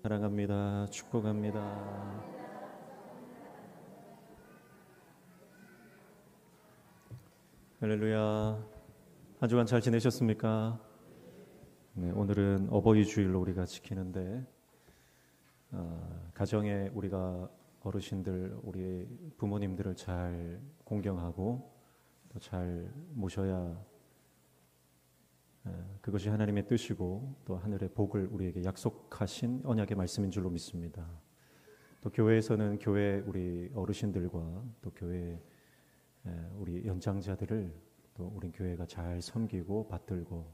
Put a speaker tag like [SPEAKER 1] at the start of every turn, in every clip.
[SPEAKER 1] 사랑합니다. 축복합니다. 할렐루야. 한 주간 잘 지내셨습니까? 네, 오늘은 어버이 주일로 우리가 지키는데 가정에 우리가 어르신들, 우리 부모님들을 잘 공경하고 또 잘 모셔야 그것이 하나님의 뜻이고 또 하늘의 복을 우리에게 약속하신 언약의 말씀인 줄로 믿습니다. 또 교회에서는 교회 우리 어르신들과 또 교회 우리 연장자들을 또 우리 교회가 잘 섬기고 받들고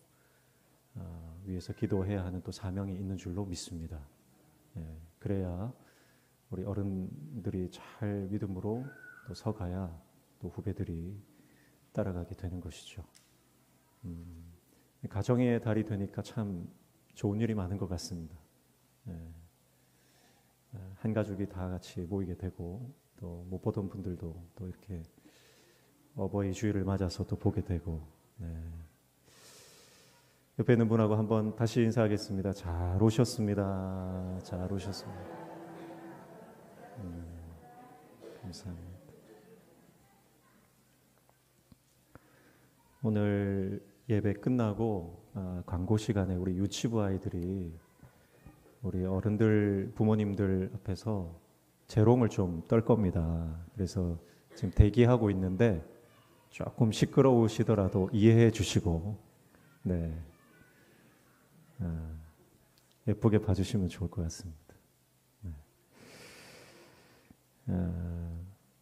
[SPEAKER 1] 위해서 기도해야 하는 또 사명이 있는 줄로 믿습니다. 그래야 우리 어른들이 잘 믿음으로 또 서가야 또 후배들이 따라가게 되는 것이죠. 가정의 달이 되니까 참 좋은 일이 많은 것 같습니다. 한 가족이 다 같이 모이게 되고 또 못 보던 분들도 또 이렇게 어버이 주일을 맞아서 또 보게 되고 옆에 있는 분하고 한번 다시 인사하겠습니다. 잘 오셨습니다. 잘 오셨습니다. 감사합니다. 오늘 예배 끝나고 광고 시간에 우리 유치부 아이들이 우리 어른들 부모님들 앞에서 재롱을 좀 떨 겁니다. 그래서 지금 대기하고 있는데 조금 시끄러우시더라도 이해해 주시고 예쁘게 봐주시면 좋을 것 같습니다.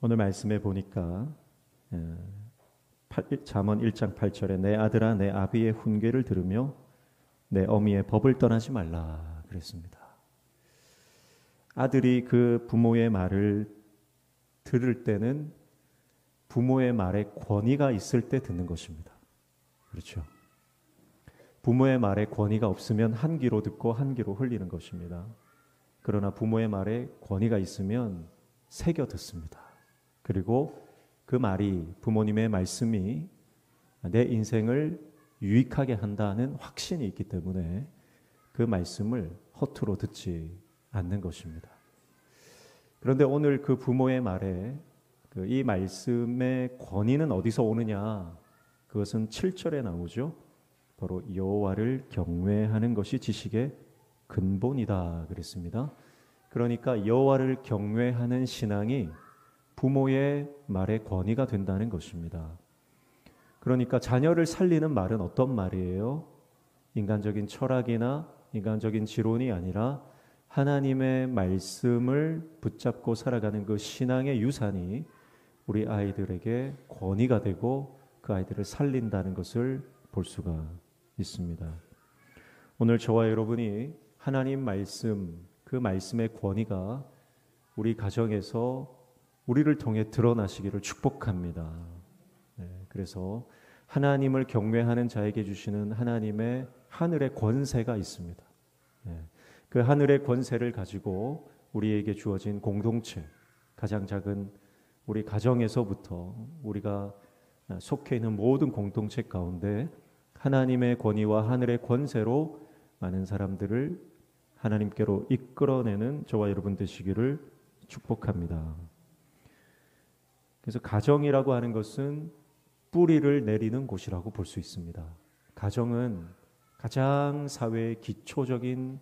[SPEAKER 1] 오늘 말씀에 보니까 잠언 1장 8절에 내 아들아 내 아비의 훈계를 들으며 내 어미의 법을 떠나지 말라 그랬습니다. 아들이 그 부모의 말을 들을 때는 부모의 말에 권위가 있을 때 듣는 것입니다. 그렇죠? 부모의 말에 권위가 없으면 한 귀로 듣고 한 귀로 흘리는 것입니다. 그러나 부모의 말에 권위가 있으면 새겨 듣습니다. 그리고 그 말이 부모님의 말씀이 내 인생을 유익하게 한다는 확신이 있기 때문에 그 말씀을 허투루 듣지 않는 것입니다. 그런데 오늘 그 부모의 말에 이 말씀의 권위는 어디서 오느냐? 그것은 7절에 나오죠. 바로 여호와를 경외하는 것이 지식의 근본이다 그랬습니다. 그러니까 여호와를 경외하는 신앙이 부모의 말에 권위가 된다는 것입니다. 그러니까 자녀를 살리는 말은 어떤 말이에요? 인간적인 철학이나 인간적인 지론이 아니라 하나님의 말씀을 붙잡고 살아가는 그 신앙의 유산이 우리 아이들에게 권위가 되고 그 아이들을 살린다는 것을 볼 수가 있습니다. 오늘 저와 여러분이 하나님 말씀, 그 말씀의 권위가 우리 가정에서 우리를 통해 드러나시기를 축복합니다. 그래서 하나님을 경외하는 자에게 주시는 하나님의 하늘의 권세가 있습니다. 그 하늘의 권세를 가지고 우리에게 주어진 공동체, 가장 작은 우리 가정에서부터 우리가 속해 있는 모든 공동체 가운데 하나님의 권위와 하늘의 권세로 많은 사람들을 하나님께로 이끌어내는 저와 여러분 되시기를 축복합니다. 그래서 가정이라고 하는 것은 뿌리를 내리는 곳이라고 볼 수 있습니다. 가정은 가장 사회의 기초적인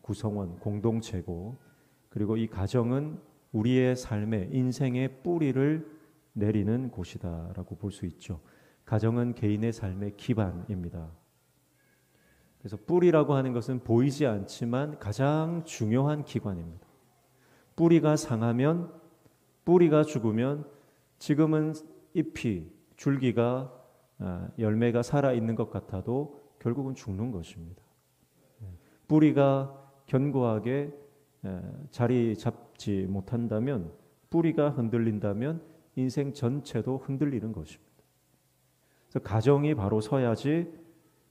[SPEAKER 1] 구성원, 공동체고 그리고 이 가정은 우리의 삶의 인생의 뿌리를 내리는 곳이다라고 볼 수 있죠. 가정은 개인의 삶의 기반입니다. 그래서 뿌리라고 하는 것은 보이지 않지만 가장 중요한 기관입니다. 뿌리가 상하면, 뿌리가 죽으면 지금은 잎이, 줄기가, 열매가 살아있는 것 같아도 결국은 죽는 것입니다. 뿌리가 견고하게 자리 잡지 못한다면, 뿌리가 흔들린다면 인생 전체도 흔들리는 것입니다. 그래서 가정이 바로 서야지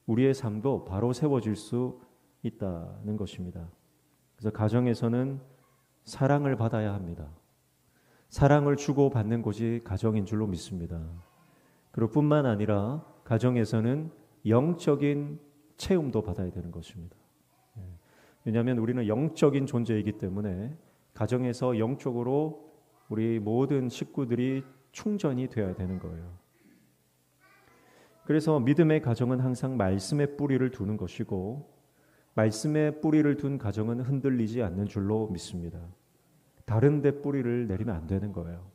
[SPEAKER 1] 우리의 삶도 바로 세워질 수 있다는 것입니다. 그래서 가정에서는 사랑을 받아야 합니다. 사랑을 주고받는 곳이 가정인 줄로 믿습니다. 그리고 뿐만 아니라 가정에서는 영적인 체험도 받아야 되는 것입니다. 왜냐하면 우리는 영적인 존재이기 때문에 가정에서 영적으로 우리 모든 식구들이 충전이 되어야 되는 거예요. 그래서 믿음의 가정은 항상 말씀의 뿌리를 두는 것이고 말씀의 뿌리를 둔 가정은 흔들리지 않는 줄로 믿습니다. 다른 데 뿌리를 내리면 안 되는 거예요.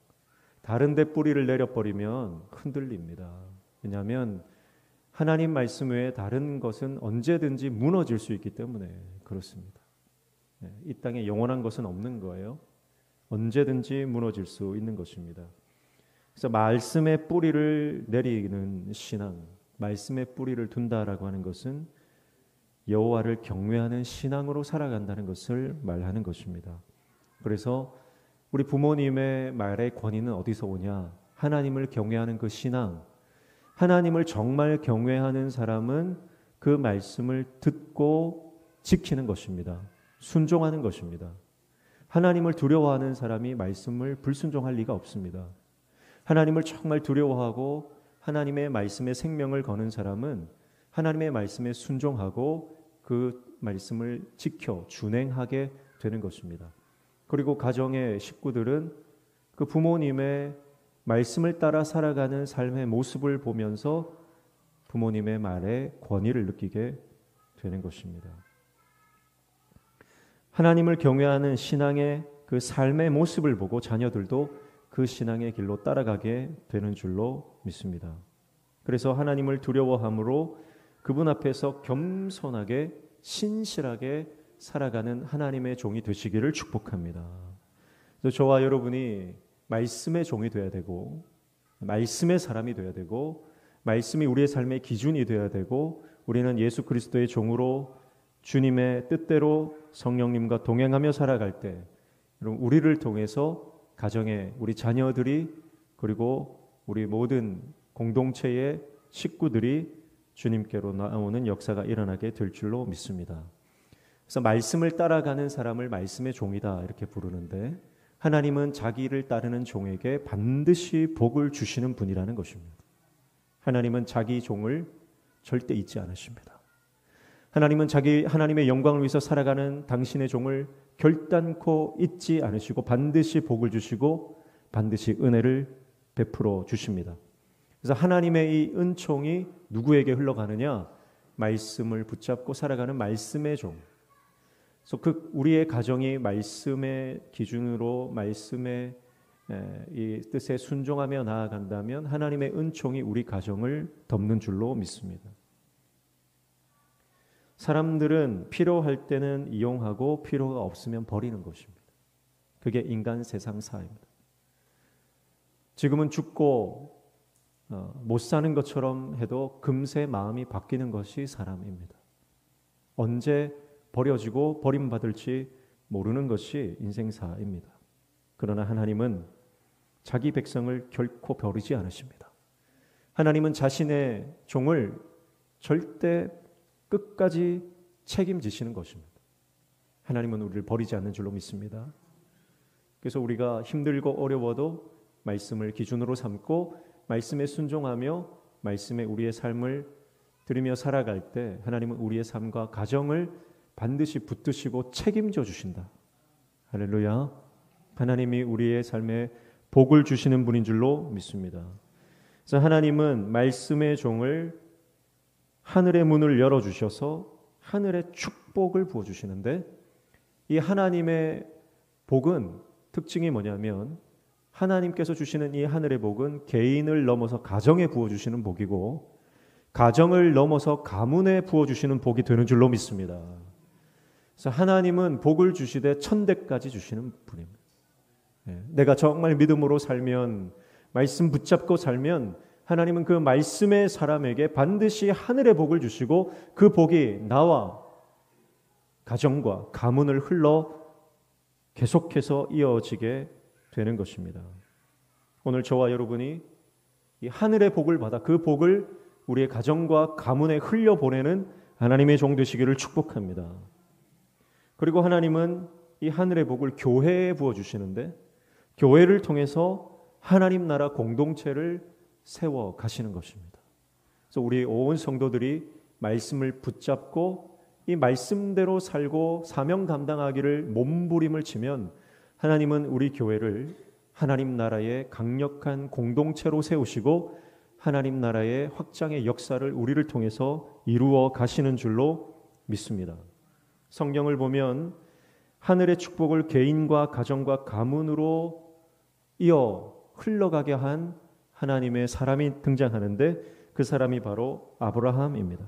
[SPEAKER 1] 다른 데 뿌리를 내려버리면 흔들립니다. 왜냐하면 하나님 말씀 외에 다른 것은 언제든지 무너질 수 있기 때문에 그렇습니다. 이 땅에 영원한 것은 없는 거예요. 언제든지 무너질 수 있는 것입니다. 그래서 말씀의 뿌리를 내리는 신앙, 말씀의 뿌리를 둔다라고 하는 것은 여호와를 경외하는 신앙으로 살아간다는 것을 말하는 것입니다. 그래서 우리 부모님의 말의 권위는 어디서 오냐? 하나님을 경외하는 그 신앙, 하나님을 정말 경외하는 사람은 그 말씀을 듣고 지키는 것입니다. 순종하는 것입니다. 하나님을 두려워하는 사람이 말씀을 불순종할 리가 없습니다. 하나님을 정말 두려워하고 하나님의 말씀에 생명을 거는 사람은 하나님의 말씀에 순종하고 그 말씀을 지켜 준행하게 되는 것입니다. 그리고 가정의 식구들은 그 부모님의 말씀을 따라 살아가는 삶의 모습을 보면서 부모님의 말에 권위를 느끼게 되는 것입니다. 하나님을 경외하는 신앙의 그 삶의 모습을 보고 자녀들도 그 신앙의 길로 따라가게 되는 줄로 믿습니다. 그래서 하나님을 두려워함으로 그분 앞에서 겸손하게 신실하게 살아가는 하나님의 종이 되시기를 축복합니다. 그래서 저와 여러분이 말씀의 종이 되어야 되고 말씀의 사람이 되어야 되고 말씀이 우리의 삶의 기준이 되어야 되고 우리는 예수 그리스도의 종으로 주님의 뜻대로 성령님과 동행하며 살아갈 때 여러분 우리를 통해서 가정의 우리 자녀들이 그리고 우리 모든 공동체의 식구들이 주님께로 나오는 역사가 일어나게 될 줄로 믿습니다. 그래서 말씀을 따라가는 사람을 말씀의 종이다 이렇게 부르는데 하나님은 자기를 따르는 종에게 반드시 복을 주시는 분이라는 것입니다. 하나님은 자기 종을 절대 잊지 않으십니다. 하나님은 하나님의 영광을 위해서 살아가는 당신의 종을 결단코 잊지 않으시고 반드시 복을 주시고 반드시 은혜를 베풀어 주십니다. 그래서 하나님의 이 은총이 누구에게 흘러가느냐? 말씀을 붙잡고 살아가는 말씀의 종. 그래서 우리의 가정이 말씀의 기준으로 말씀의 이 뜻에 순종하며 나아간다면 하나님의 은총이 우리 가정을 덮는 줄로 믿습니다. 사람들은 필요할 때는 이용하고 필요가 없으면 버리는 것입니다. 그게 인간 세상사입니다. 지금은 죽고 못 사는 것처럼 해도 금세 마음이 바뀌는 것이 사람입니다. 언제 버려지고 버림받을지 모르는 것이 인생사입니다. 그러나 하나님은 자기 백성을 결코 버리지 않으십니다. 하나님은 자신의 종을 절대 끝까지 책임지시는 것입니다. 하나님은 우리를 버리지 않는 줄로 믿습니다. 그래서 우리가 힘들고 어려워도 말씀을 기준으로 삼고 말씀에 순종하며 말씀에 우리의 삶을 들이며 살아갈 때 하나님은 우리의 삶과 가정을 반드시 붙드시고 책임져 주신다. 할렐루야. 하나님이 우리의 삶에 복을 주시는 분인 줄로 믿습니다. 그래서 하나님은 말씀의 종을 하늘의 문을 열어주셔서 하늘의 축복을 부어주시는데 이 하나님의 복은 특징이 뭐냐면 하나님께서 주시는 이 하늘의 복은 개인을 넘어서 가정에 부어주시는 복이고 가정을 넘어서 가문에 부어주시는 복이 되는 줄로 믿습니다. 그래서 하나님은 복을 주시되 천대까지 주시는 분입니다. 내가 정말 믿음으로 살면 말씀 붙잡고 살면 하나님은 그 말씀의 사람에게 반드시 하늘의 복을 주시고 그 복이 나와 가정과 가문을 흘러 계속해서 이어지게 되는 것입니다. 오늘 저와 여러분이 이 하늘의 복을 받아 그 복을 우리의 가정과 가문에 흘려보내는 하나님의 종 되시기를 축복합니다. 그리고 하나님은 이 하늘의 복을 교회에 부어주시는데 교회를 통해서 하나님 나라 공동체를 세워 가시는 것입니다. 그래서 우리 온 성도들이 말씀을 붙잡고 이 말씀대로 살고 사명 감당하기를 몸부림을 치면 하나님은 우리 교회를 하나님 나라의 강력한 공동체로 세우시고 하나님 나라의 확장의 역사를 우리를 통해서 이루어 가시는 줄로 믿습니다. 성경을 보면 하늘의 축복을 개인과 가정과 가문으로 이어 흘러가게 한 하나님의 사람이 등장하는데 그 사람이 바로 아브라함입니다.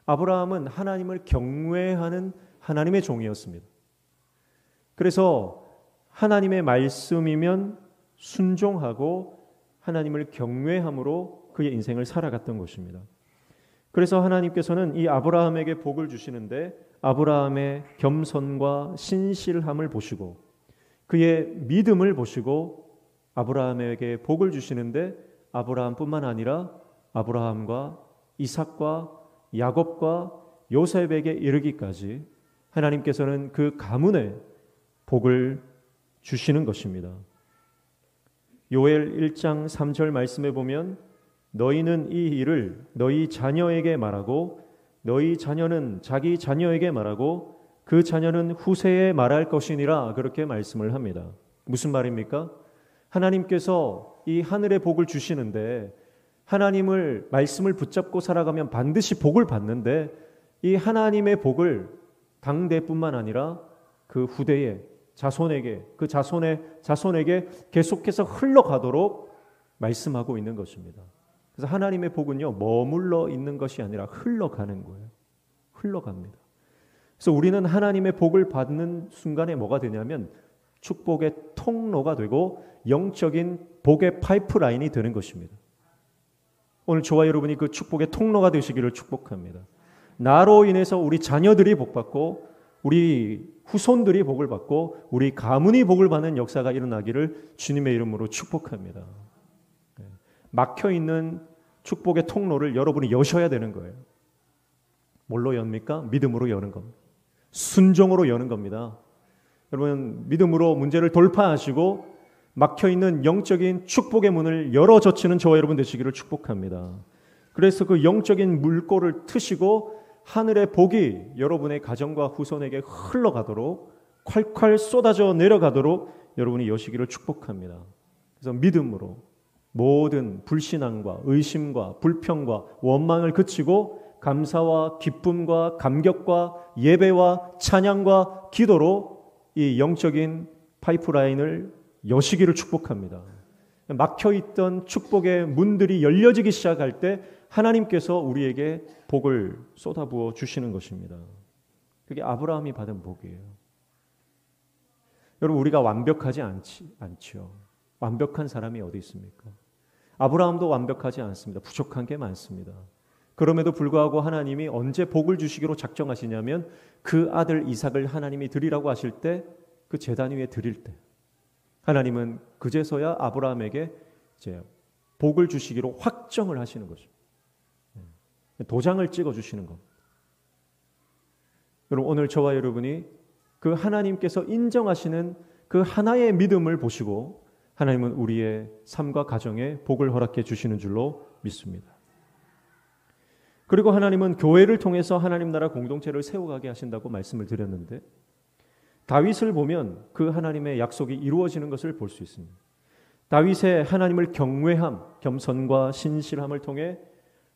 [SPEAKER 1] 아브라함은 하나님을 경외하는 하나님의 종이었습니다. 그래서 하나님의 말씀이면 순종하고 하나님을 경외함으로 그의 인생을 살아갔던 것입니다. 그래서 하나님께서는 이 아브라함에게 복을 주시는데 아브라함의 겸손과 신실함을 보시고 그의 믿음을 보시고 아브라함에게 복을 주시는데 아브라함뿐만 아니라 아브라함과 이삭과 야곱과 요셉에게 이르기까지 하나님께서는 그 가문에 복을 주시는 것입니다. 요엘 1장 3절 말씀에 보면 너희는 이 일을 너희 자녀에게 말하고 너희 자녀는 자기 자녀에게 말하고 그 자녀는 후세에 말할 것이니라 그렇게 말씀을 합니다. 무슨 말입니까? 하나님께서 이 하늘의 복을 주시는데 하나님을 말씀을 붙잡고 살아가면 반드시 복을 받는데 이 하나님의 복을 당대뿐만 아니라 그 후대에 자손에게 그 자손에게 계속해서 흘러가도록 말씀하고 있는 것입니다. 그래서 하나님의 복은요 머물러 있는 것이 아니라 흘러가는 거예요. 흘러갑니다. 그래서 우리는 하나님의 복을 받는 순간에 뭐가 되냐면 축복의 통로가 되고 영적인 복의 파이프라인이 되는 것입니다. 오늘 저와 여러분이 그 축복의 통로가 되시기를 축복합니다. 나로 인해서 우리 자녀들이 복받고 우리 후손들이 복을 받고 우리 가문이 복을 받는 역사가 일어나기를 주님의 이름으로 축복합니다. 막혀있는 축복의 통로를 여러분이 여셔야 되는 거예요. 뭘로 엽니까? 믿음으로 여는 겁니다. 순종으로 여는 겁니다. 여러분 믿음으로 문제를 돌파하시고 막혀있는 영적인 축복의 문을 열어젖히는 저와 여러분 되시기를 축복합니다. 그래서 그 영적인 물꼬를 트시고 하늘의 복이 여러분의 가정과 후손에게 흘러가도록 콸콸 쏟아져 내려가도록 여러분이 여시기를 축복합니다. 그래서 믿음으로 모든 불신앙과 의심과 불평과 원망을 그치고 감사와 기쁨과 감격과 예배와 찬양과 기도로 이 영적인 파이프라인을 여시기를 축복합니다. 막혀있던 축복의 문들이 열려지기 시작할 때 하나님께서 우리에게 복을 쏟아부어 주시는 것입니다. 그게 아브라함이 받은 복이에요. 여러분 우리가 완벽하지 않죠. 완벽한 사람이 어디 있습니까? 아브라함도 완벽하지 않습니다. 부족한 게 많습니다. 그럼에도 불구하고 하나님이 언제 복을 주시기로 작정하시냐면 그 아들 이삭을 하나님이 드리라고 하실 때 그 제단 위에 드릴 때 하나님은 그제서야 아브라함에게 이제 복을 주시기로 확정을 하시는 거죠. 도장을 찍어주시는 겁니다. 여러분 오늘 저와 여러분이 그 하나님께서 인정하시는 그 하나의 믿음을 보시고 하나님은 우리의 삶과 가정에 복을 허락해 주시는 줄로 믿습니다. 그리고 하나님은 교회를 통해서 하나님 나라 공동체를 세워가게 하신다고 말씀을 드렸는데 다윗을 보면 그 하나님의 약속이 이루어지는 것을 볼 수 있습니다. 다윗의 하나님을 경외함, 겸손과 신실함을 통해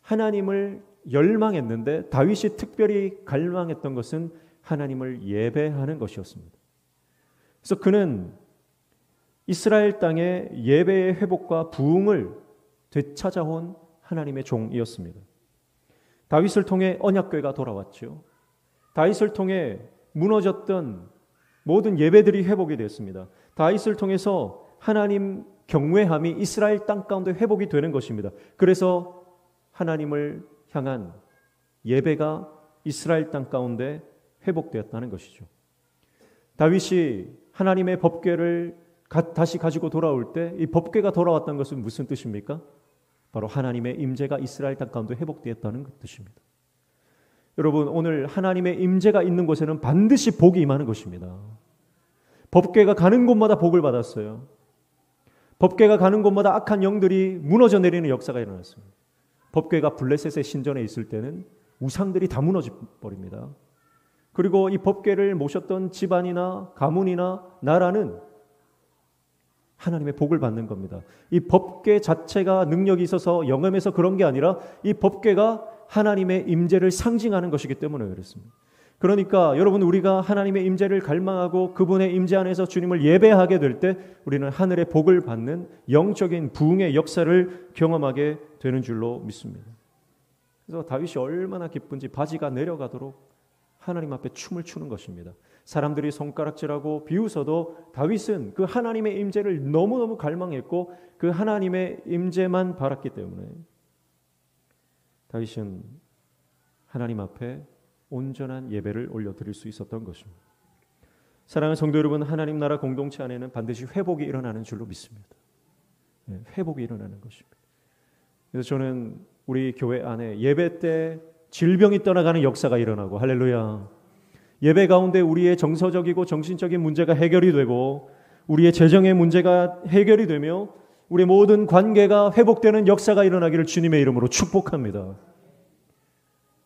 [SPEAKER 1] 하나님을 열망했는데 다윗이 특별히 갈망했던 것은 하나님을 예배하는 것이었습니다. 그래서 그는 이스라엘 땅의 예배의 회복과 부흥을 되찾아온 하나님의 종이었습니다. 다윗을 통해 언약궤가 돌아왔죠. 다윗을 통해 무너졌던 모든 예배들이 회복이 됐습니다. 다윗을 통해서 하나님 경외함이 이스라엘 땅 가운데 회복이 되는 것입니다. 그래서 하나님을 향한 예배가 이스라엘 땅 가운데 회복되었다는 것이죠. 다윗이 하나님의 법궤를 다시 가지고 돌아올 때 이 법궤가 돌아왔다는 것은 무슨 뜻입니까? 바로 하나님의 임재가 이스라엘 땅 가운데 회복되었다는 뜻입니다. 여러분 오늘 하나님의 임재가 있는 곳에는 반드시 복이 임하는 것입니다. 법궤가 가는 곳마다 복을 받았어요. 법궤가 가는 곳마다 악한 영들이 무너져 내리는 역사가 일어났습니다. 법궤가 블레셋의 신전에 있을 때는 우상들이 다 무너져 버립니다. 그리고 이 법궤를 모셨던 집안이나 가문이나 나라는 하나님의 복을 받는 겁니다. 이 법궤 자체가 능력이 있어서 영험해서 그런 게 아니라 이 법궤가 하나님의 임재를 상징하는 것이기 때문에 그렇습니다. 그러니까 여러분, 우리가 하나님의 임재를 갈망하고 그분의 임재 안에서 주님을 예배하게 될 때 우리는 하늘의 복을 받는 영적인 부흥의 역사를 경험하게 되는 줄로 믿습니다. 그래서 다윗이 얼마나 기쁜지 바지가 내려가도록 하나님 앞에 춤을 추는 것입니다. 사람들이 손가락질하고 비웃어도 다윗은 그 하나님의 임재를 너무너무 갈망했고 그 하나님의 임재만 바랐기 때문에 다윗은 하나님 앞에 온전한 예배를 올려드릴 수 있었던 것입니다. 사랑하는 성도 여러분, 하나님 나라 공동체 안에는 반드시 회복이 일어나는 줄로 믿습니다. 회복이 일어나는 것입니다. 그래서 저는 우리 교회 안에 예배 때 질병이 떠나가는 역사가 일어나고, 할렐루야, 예배 가운데 우리의 정서적이고 정신적인 문제가 해결이 되고 우리의 재정의 문제가 해결이 되며 우리 모든 관계가 회복되는 역사가 일어나기를 주님의 이름으로 축복합니다.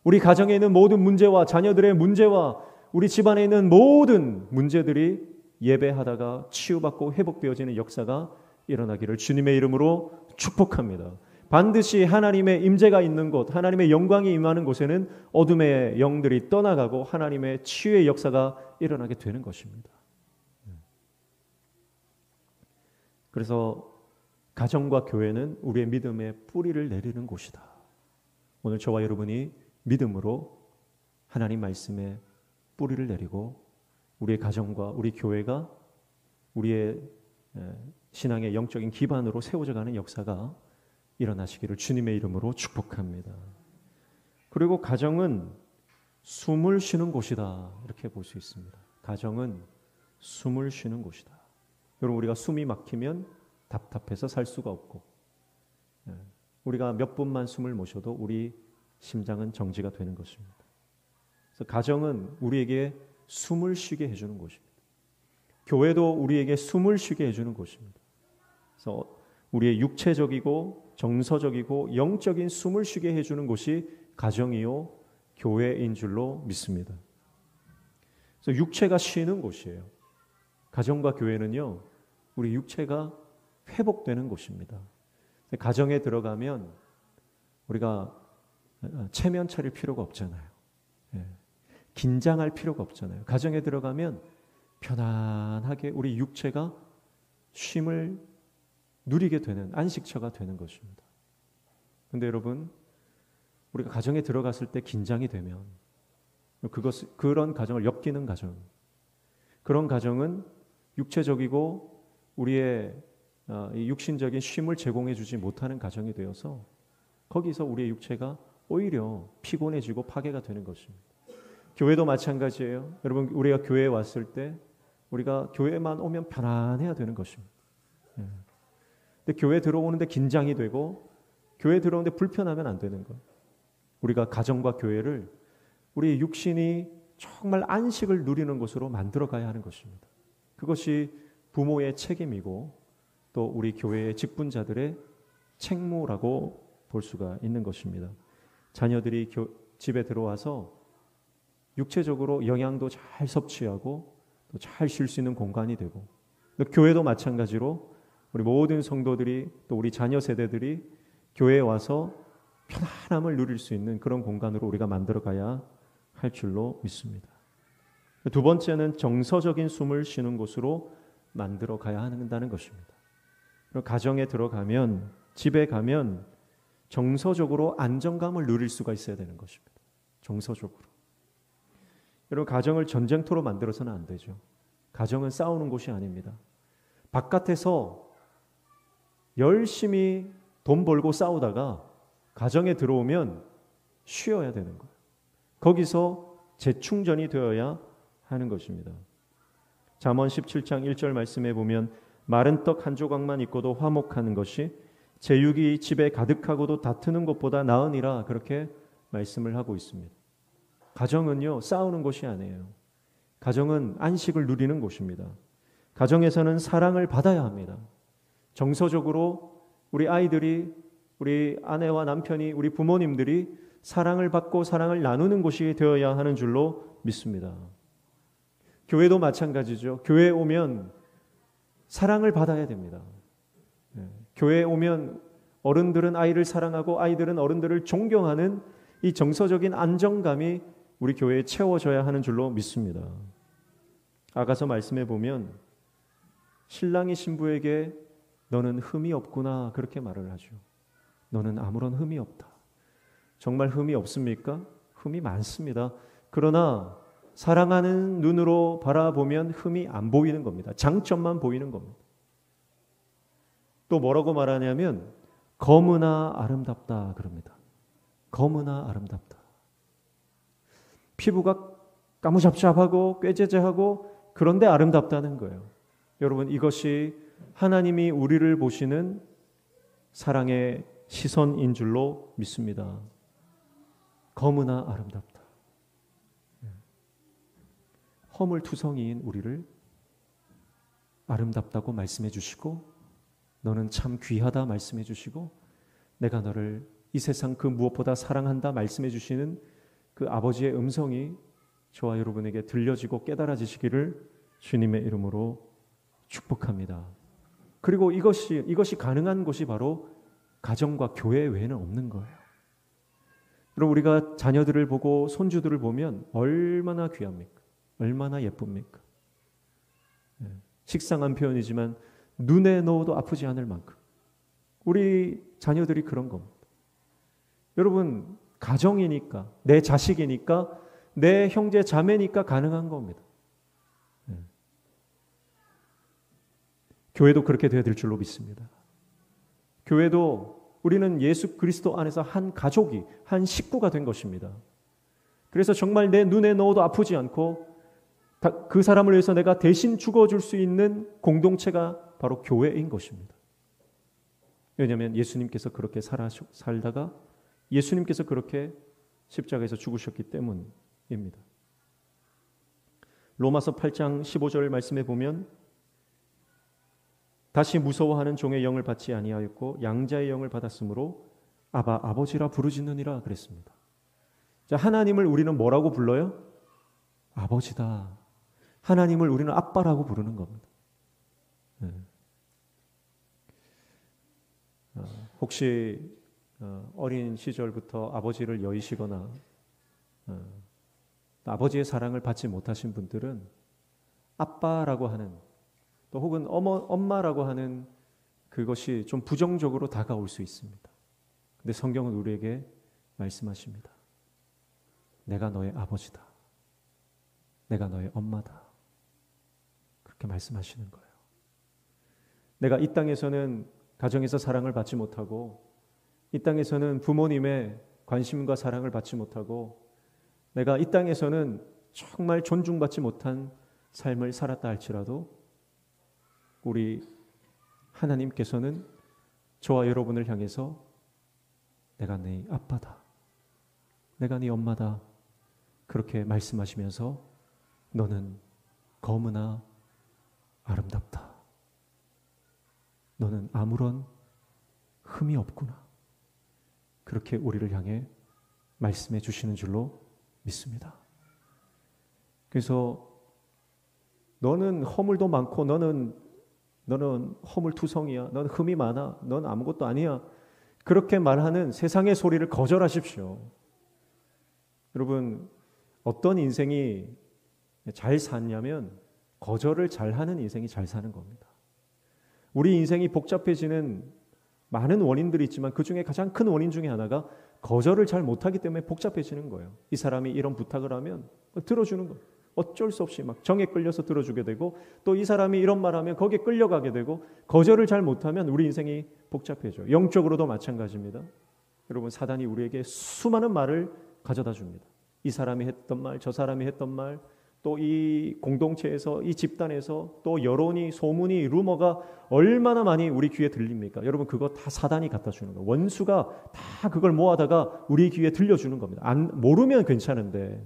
[SPEAKER 1] 우리 가정에 있는 모든 문제와 자녀들의 문제와 우리 집안에 있는 모든 문제들이 예배하다가 치유받고 회복되어지는 역사가 일어나기를 주님의 이름으로 축복합니다. 반드시 하나님의 임재가 있는 곳, 하나님의 영광이 임하는 곳에는 어둠의 영들이 떠나가고 하나님의 치유의 역사가 일어나게 되는 것입니다. 그래서 가정과 교회는 우리의 믿음의 뿌리를 내리는 곳이다. 오늘 저와 여러분이 믿음으로 하나님 말씀에 뿌리를 내리고 우리의 가정과 우리 교회가 우리의 신앙의 영적인 기반으로 세워져가는 역사가 일어나시기를 주님의 이름으로 축복합니다. 그리고 가정은 숨을 쉬는 곳이다, 이렇게 볼 수 있습니다. 가정은 숨을 쉬는 곳이다. 여러분, 우리가 숨이 막히면 답답해서 살 수가 없고 우리가 몇 분만 숨을 못 쉬어도 우리 심장은 정지가 되는 것입니다. 그래서 가정은 우리에게 숨을 쉬게 해주는 곳입니다. 교회도 우리에게 숨을 쉬게 해주는 곳입니다. 그래서 우리의 육체적이고 정서적이고 영적인 숨을 쉬게 해주는 곳이 가정이요 교회인 줄로 믿습니다. 그래서 육체가 쉬는 곳이에요. 가정과 교회는요, 우리 육체가 회복되는 곳입니다. 가정에 들어가면 우리가 체면 차릴 필요가 없잖아요. 긴장할 필요가 없잖아요. 가정에 들어가면 편안하게 우리 육체가 쉼을 누리게 되는 안식처가 되는 것입니다. 그런데 여러분, 우리가 가정에 들어갔을 때 긴장이 되면 그런 가정을 엮이는 가정, 그런 가정은 육체적이고 우리의 육신적인 쉼을 제공해 주지 못하는 가정이 되어서 거기서 우리의 육체가 오히려 피곤해지고 파괴가 되는 것입니다. 교회도 마찬가지예요. 여러분, 우리가 교회에 왔을 때 우리가 교회만 오면 편안해야 되는 것입니다. 근데 교회 들어오는데 긴장이 되고 교회 들어오는데 불편하면 안 되는 거예요. 우리가 가정과 교회를 우리 육신이 정말 안식을 누리는 곳으로 만들어 가야 하는 것입니다. 그것이 부모의 책임이고 또 우리 교회의 직분자들의 책무라고 볼 수가 있는 것입니다. 자녀들이 집에 들어와서 육체적으로 영양도 잘 섭취하고 또 잘 쉴 수 있는 공간이 되고, 또 교회도 마찬가지로 우리 모든 성도들이 또 우리 자녀 세대들이 교회에 와서 편안함을 누릴 수 있는 그런 공간으로 우리가 만들어 가야 할 줄로 믿습니다. 두 번째는 정서적인 숨을 쉬는 곳으로 만들어 가야 한다는 것입니다. 가정에 들어가면, 집에 가면 정서적으로 안정감을 누릴 수가 있어야 되는 것입니다. 정서적으로. 여러분, 가정을 전쟁터로 만들어서는 안 되죠. 가정은 싸우는 곳이 아닙니다. 바깥에서 열심히 돈 벌고 싸우다가 가정에 들어오면 쉬어야 되는 거예요. 거기서 재충전이 되어야 하는 것입니다. 잠언 17장 1절 말씀에 보면 마른 떡 한 조각만 있고도 화목하는 것이 제육이 집에 가득하고도 다투는 것보다 나으니라, 그렇게 말씀을 하고 있습니다. 가정은요, 싸우는 곳이 아니에요. 가정은 안식을 누리는 곳입니다. 가정에서는 사랑을 받아야 합니다. 정서적으로 우리 아이들이, 우리 아내와 남편이, 우리 부모님들이 사랑을 받고 사랑을 나누는 곳이 되어야 하는 줄로 믿습니다. 교회도 마찬가지죠. 교회에 오면 사랑을 받아야 됩니다. 교회에 오면 어른들은 아이를 사랑하고 아이들은 어른들을 존경하는 이 정서적인 안정감이 우리 교회에 채워져야 하는 줄로 믿습니다. 아가서 말씀해 보면 신랑이 신부에게 너는 흠이 없구나 그렇게 말을 하죠. 너는 아무런 흠이 없다. 정말 흠이 없습니까? 흠이 많습니다. 그러나 사랑하는 눈으로 바라보면 흠이 안 보이는 겁니다. 장점만 보이는 겁니다. 또 뭐라고 말하냐면 검으나 아름답다 그럽니다. 검으나 아름답다. 피부가 까무잡잡하고 꾀죄죄하고 그런데 아름답다는 거예요. 여러분 이것이 하나님이 우리를 보시는 사랑의 시선인 줄로 믿습니다. 검으나 아름답다. 허물투성이인 우리를 아름답다고 말씀해 주시고 너는 참 귀하다 말씀해 주시고 내가 너를 이 세상 그 무엇보다 사랑한다 말씀해 주시는 그 아버지의 음성이 저와 여러분에게 들려지고 깨달아지시기를 주님의 이름으로 축복합니다. 그리고 이것이 가능한 곳이 바로 가정과 교회 외에는 없는 거예요. 여러분 우리가 자녀들을 보고 손주들을 보면 얼마나 귀합니까? 얼마나 예쁩니까? 식상한 표현이지만 눈에 넣어도 아프지 않을 만큼 우리 자녀들이 그런 겁니다. 여러분 가정이니까 내 자식이니까 내 형제 자매니까 가능한 겁니다. 교회도 그렇게 되어야 될 줄로 믿습니다. 교회도 우리는 예수 그리스도 안에서 한 가족이 한 식구가 된 것입니다. 그래서 정말 내 눈에 넣어도 아프지 않고 그 사람을 위해서 내가 대신 죽어줄 수 있는 공동체가 바로 교회인 것입니다. 왜냐하면 예수님께서 그렇게 살다가 예수님께서 그렇게 십자가에서 죽으셨기 때문입니다. 로마서 8장 15절 말씀에 보면 다시 무서워하는 종의 영을 받지 아니하였고 양자의 영을 받았으므로 아바 아버지라 부르짖느니라 그랬습니다. 자, 하나님을 우리는 뭐라고 불러요? 아버지다. 하나님을 우리는 아빠라고 부르는 겁니다. 혹시 어린 시절부터 아버지를 여의시거나 아버지의 사랑을 받지 못하신 분들은 아빠라고 하는 또 혹은 엄마라고 하는 그것이 좀 부정적으로 다가올 수 있습니다. 근데 성경은 우리에게 말씀하십니다. 내가 너의 아버지다. 내가 너의 엄마다. 그렇게 말씀하시는 거예요. 내가 이 땅에서는 가정에서 사랑을 받지 못하고 이 땅에서는 부모님의 관심과 사랑을 받지 못하고 내가 이 땅에서는 정말 존중받지 못한 삶을 살았다 할지라도 우리 하나님께서는 저와 여러분을 향해서 내가 네 아빠다. 내가 네 엄마다. 그렇게 말씀하시면서 너는 검으나 아름답다. 너는 아무런 흠이 없구나. 그렇게 우리를 향해 말씀해 주시는 줄로 믿습니다. 그래서 너는 허물도 많고 너는 허물투성이야. 넌 흠이 많아. 넌 아무것도 아니야. 그렇게 말하는 세상의 소리를 거절하십시오. 여러분 어떤 인생이 잘 사냐면 거절을 잘하는 인생이 잘 사는 겁니다. 우리 인생이 복잡해지는 많은 원인들이 있지만 그중에 가장 큰 원인 중에 하나가 거절을 잘 못하기 때문에 복잡해지는 거예요. 이 사람이 이런 부탁을 하면 들어주는 거예요. 어쩔 수 없이 막 정에 끌려서 들어주게 되고 또 이 사람이 이런 말하면 거기에 끌려가게 되고 거절을 잘 못하면 우리 인생이 복잡해져요. 영적으로도 마찬가지입니다. 여러분 사단이 우리에게 수많은 말을 가져다 줍니다. 이 사람이 했던 말, 저 사람이 했던 말, 또 이 공동체에서 이 집단에서 또 여론이 소문이 루머가 얼마나 많이 우리 귀에 들립니까? 여러분 그거 다 사단이 갖다 주는 거예요. 원수가 다 그걸 모아다가 우리 귀에 들려주는 겁니다. 모르면 괜찮은데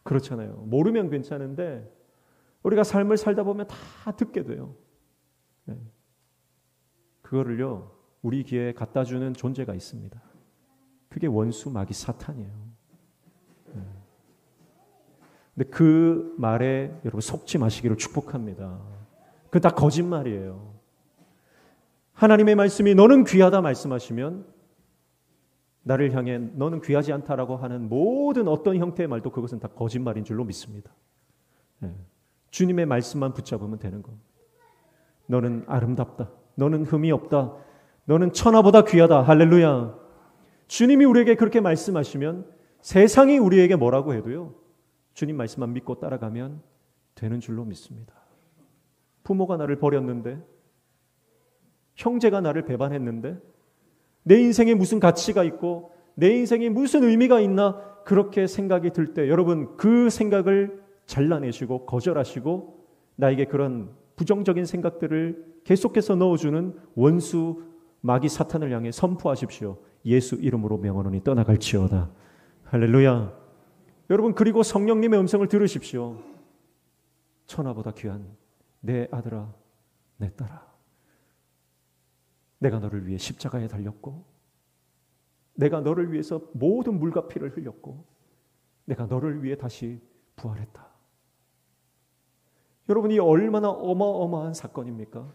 [SPEAKER 1] 그렇잖아요. 모르면 괜찮은데 우리가 삶을 살다 보면 다 듣게 돼요. 그거를요 우리 귀에 갖다 주는 존재가 있습니다. 그게 원수 마귀 사탄이에요. 근데 그 말에 여러분 속지 마시기를 축복합니다. 그건 다 거짓말이에요. 하나님의 말씀이 너는 귀하다 말씀하시면 나를 향해 너는 귀하지 않다라고 하는 모든 어떤 형태의 말도 그것은 다 거짓말인 줄로 믿습니다. 주님의 말씀만 붙잡으면 되는 겁니다. 너는 아름답다. 너는 흠이 없다. 너는 천하보다 귀하다. 할렐루야. 주님이 우리에게 그렇게 말씀하시면 세상이 우리에게 뭐라고 해도요. 주님 말씀만 믿고 따라가면 되는 줄로 믿습니다. 부모가 나를 버렸는데, 형제가 나를 배반했는데, 내 인생에 무슨 가치가 있고 내 인생에 무슨 의미가 있나 그렇게 생각이 들 때 여러분 그 생각을 잘라내시고 거절하시고 나에게 그런 부정적인 생각들을 계속해서 넣어주는 원수 마귀 사탄을 향해 선포하십시오. 예수 이름으로 명하노니 떠나갈지어다. 할렐루야. 여러분 그리고 성령님의 음성을 들으십시오. 천하보다 귀한 내 아들아 내 딸아, 내가 너를 위해 십자가에 달렸고 내가 너를 위해서 모든 물과 피를 흘렸고 내가 너를 위해 다시 부활했다. 여러분 이 얼마나 어마어마한 사건입니까?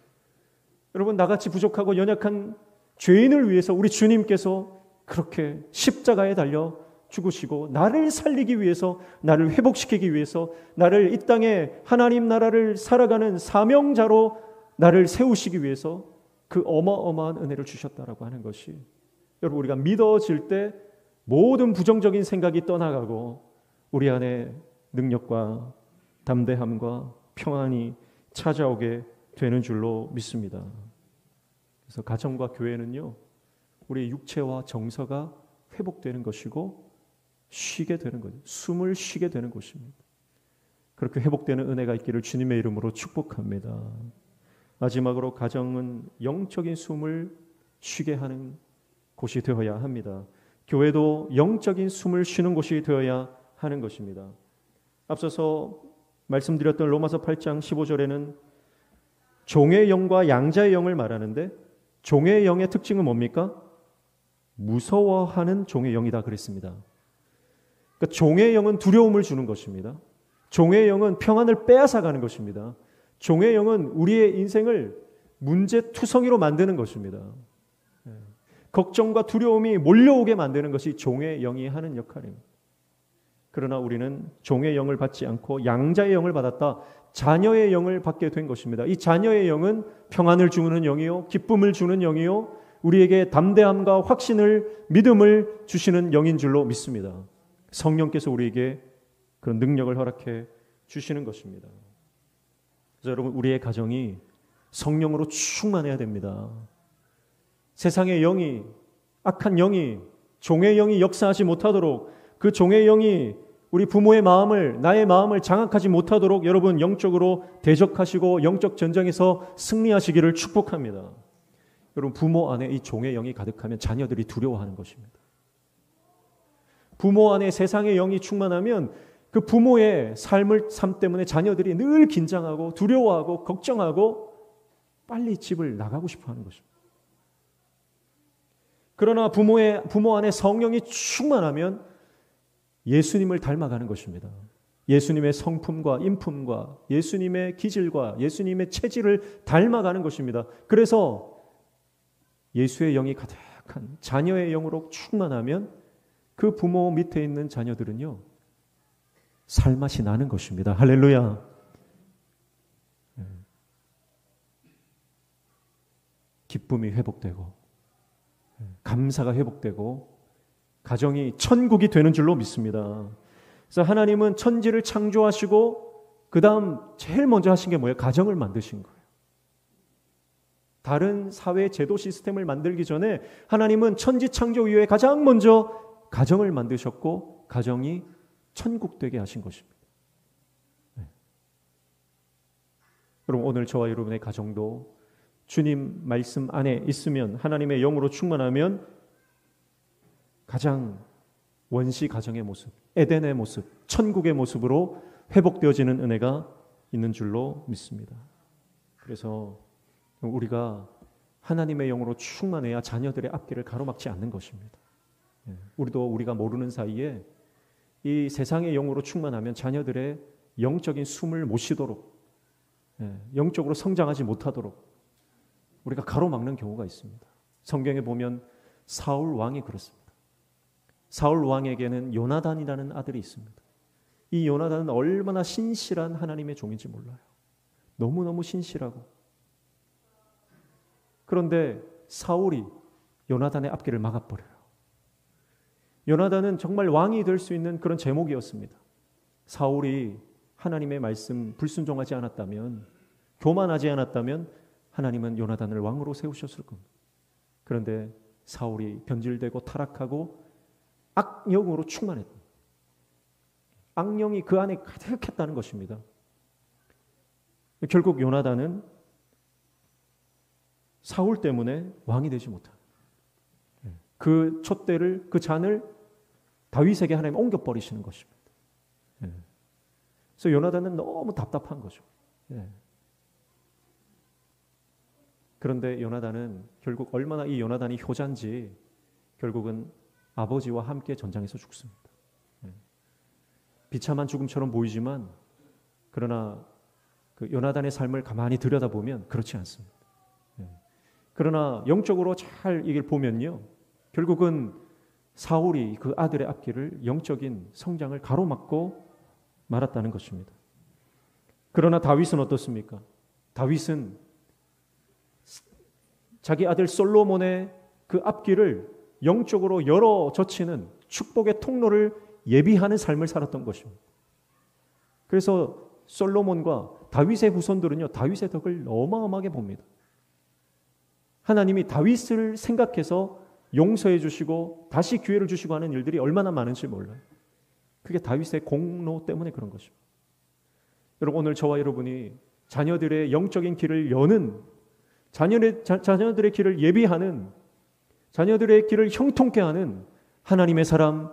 [SPEAKER 1] 여러분 나같이 부족하고 연약한 죄인을 위해서 우리 주님께서 그렇게 십자가에 달려 죽으시고 나를 살리기 위해서, 나를 회복시키기 위해서, 나를 이 땅에 하나님 나라를 살아가는 사명자로 나를 세우시기 위해서 그 어마어마한 은혜를 주셨다라고 하는 것이 여러분 우리가 믿어질 때 모든 부정적인 생각이 떠나가고 우리 안에 능력과 담대함과 평안이 찾아오게 되는 줄로 믿습니다. 그래서 가정과 교회는요, 우리의 육체와 정서가 회복되는 것이고 쉬게 되는 거죠. 숨을 쉬게 되는 곳입니다. 그렇게 회복되는 은혜가 있기를 주님의 이름으로 축복합니다. 마지막으로 가정은 영적인 숨을 쉬게 하는 곳이 되어야 합니다. 교회도 영적인 숨을 쉬는 곳이 되어야 하는 것입니다. 앞서서 말씀드렸던 로마서 8장 15절에는 종의 영과 양자의 영을 말하는데 종의 영의 특징은 뭡니까? 무서워하는 종의 영이다 그랬습니다. 그러니까 종의 영은 두려움을 주는 것입니다. 종의 영은 평안을 빼앗아가는 것입니다. 종의 영은 우리의 인생을 문제투성이로 만드는 것입니다. 걱정과 두려움이 몰려오게 만드는 것이 종의 영이 하는 역할입니다. 그러나 우리는 종의 영을 받지 않고 양자의 영을 받았다. 자녀의 영을 받게 된 것입니다. 이 자녀의 영은 평안을 주는 영이요, 기쁨을 주는 영이요, 우리에게 담대함과 확신을, 믿음을 주시는 영인 줄로 믿습니다. 성령께서 우리에게 그런 능력을 허락해 주시는 것입니다. 그래서 여러분 우리의 가정이 성령으로 충만해야 됩니다. 세상의 영이, 악한 영이, 종의 영이 역사하지 못하도록, 그 종의 영이 우리 부모의 마음을, 나의 마음을 장악하지 못하도록 여러분 영적으로 대적하시고 영적 전쟁에서 승리하시기를 축복합니다. 여러분 부모 안에 이 종의 영이 가득하면 자녀들이 두려워하는 것입니다. 부모 안에 세상의 영이 충만하면 그 부모의 삶 때문에 자녀들이 늘 긴장하고 두려워하고 걱정하고 빨리 집을 나가고 싶어 하는 것입니다. 그러나 부모 안에 성령이 충만하면 예수님을 닮아가는 것입니다. 예수님의 성품과 인품과 예수님의 기질과 예수님의 체질을 닮아가는 것입니다. 그래서 예수의 영이 가득한 자녀의 영으로 충만하면 그 부모 밑에 있는 자녀들은요, 살맛이 나는 것입니다. 할렐루야. 기쁨이 회복되고 감사가 회복되고 가정이 천국이 되는 줄로 믿습니다. 그래서 하나님은 천지를 창조하시고 그 다음 제일 먼저 하신 게 뭐예요? 가정을 만드신 거예요. 다른 사회 제도 시스템을 만들기 전에 하나님은 천지 창조 이후에 가장 먼저 가정을 만드셨고 가정이 천국 되게 하신 것입니다. 여러분 오늘 저와 여러분의 가정도 주님 말씀 안에 있으면, 하나님의 영으로 충만하면 가장 원시 가정의 모습, 에덴의 모습, 천국의 모습으로 회복되어지는 은혜가 있는 줄로 믿습니다. 그래서 우리가 하나님의 영으로 충만해야 자녀들의 앞길을 가로막지 않는 것입니다. 우리도 우리가 모르는 사이에 이 세상의 영으로 충만하면 자녀들의 영적인 숨을 못 쉬도록, 영적으로 성장하지 못하도록 우리가 가로막는 경우가 있습니다. 성경에 보면 사울 왕이 그렇습니다. 사울 왕에게는 요나단이라는 아들이 있습니다. 이 요나단은 얼마나 신실한 하나님의 종인지 몰라요. 너무너무 신실하고. 그런데 사울이 요나단의 앞길을 막아버려요. 요나단은 정말 왕이 될 수 있는 그런 제목이었습니다. 사울이 하나님의 말씀 불순종하지 않았다면, 교만하지 않았다면 하나님은 요나단을 왕으로 세우셨을 겁니다. 그런데 사울이 변질되고 타락하고 악령으로 충만했다. 악령이 그 안에 가득했다는 것입니다. 결국 요나단은 사울 때문에 왕이 되지 못한, 그 촛대를, 그 잔을 다윗에게 하나님 옮겨버리시는 것입니다. 그래서 요나단은 너무 답답한 거죠. 그런데 요나단은 결국 얼마나 이 요나단이 효자인지 결국은 아버지와 함께 전장에서 죽습니다. 비참한 죽음처럼 보이지만 그러나 그 요나단의 삶을 가만히 들여다보면 그렇지 않습니다. 그러나 영적으로 잘 이걸 보면요, 결국은 사울이 그 아들의 앞길을, 영적인 성장을 가로막고 말았다는 것입니다. 그러나 다윗은 어떻습니까? 다윗은 자기 아들 솔로몬의 그 앞길을 영적으로 열어 젖히는 축복의 통로를 예비하는 삶을 살았던 것입니다. 그래서 솔로몬과 다윗의 후손들은요, 다윗의 덕을 어마어마하게 봅니다. 하나님이 다윗을 생각해서 용서해 주시고 다시 기회를 주시고 하는 일들이 얼마나 많은지 몰라요. 그게 다윗의 공로 때문에 그런 것입니다. 여러분, 오늘 저와 여러분이 자녀들의 영적인 길을 여는, 자녀들의 길을 예비하는, 자녀들의 길을 형통케 하는 하나님의 사람,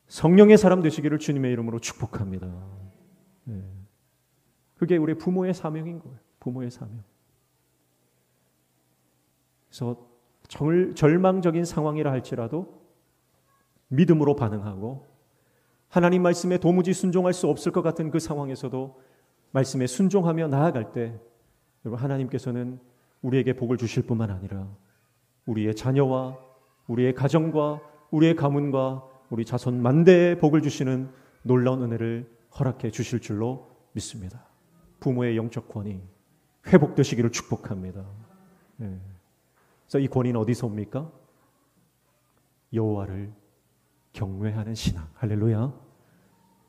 [SPEAKER 1] 성령의 사람 되시기를 주님의 이름으로 축복합니다. 그게 우리 부모의 사명인 거예요. 부모의 사명. 그래서 절망적인 상황이라 할지라도 믿음으로 반응하고, 하나님 말씀에 도무지 순종할 수 없을 것 같은 그 상황에서도 말씀에 순종하며 나아갈 때, 여러분, 하나님께서는 우리에게 복을 주실 뿐만 아니라 우리의 자녀와 우리의 가정과 우리의 가문과 우리 자손 만대에 복을 주시는 놀라운 은혜를 허락해 주실 줄로 믿습니다. 부모의 영적 권위 회복되시기를 축복합니다. 그래서 이 권위는 어디서 옵니까? 여호와를 경외하는 신앙. 할렐루야.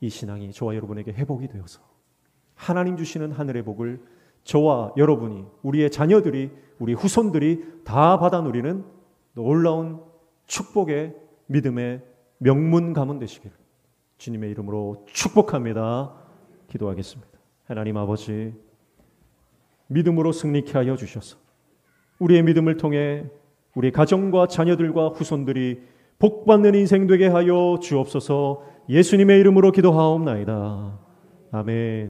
[SPEAKER 1] 이 신앙이 저와 여러분에게 회복이 되어서 하나님 주시는 하늘의 복을 저와 여러분이, 우리의 자녀들이, 우리 후손들이 다 받아 누리는 놀라운 축복의 믿음의 명문 가문 되시기를 주님의 이름으로 축복합니다. 기도하겠습니다. 하나님 아버지, 믿음으로 승리케 하여 주셔서 우리의 믿음을 통해 우리 가정과 자녀들과 후손들이 복받는 인생 되게 하여 주옵소서. 예수님의 이름으로 기도하옵나이다. 아멘.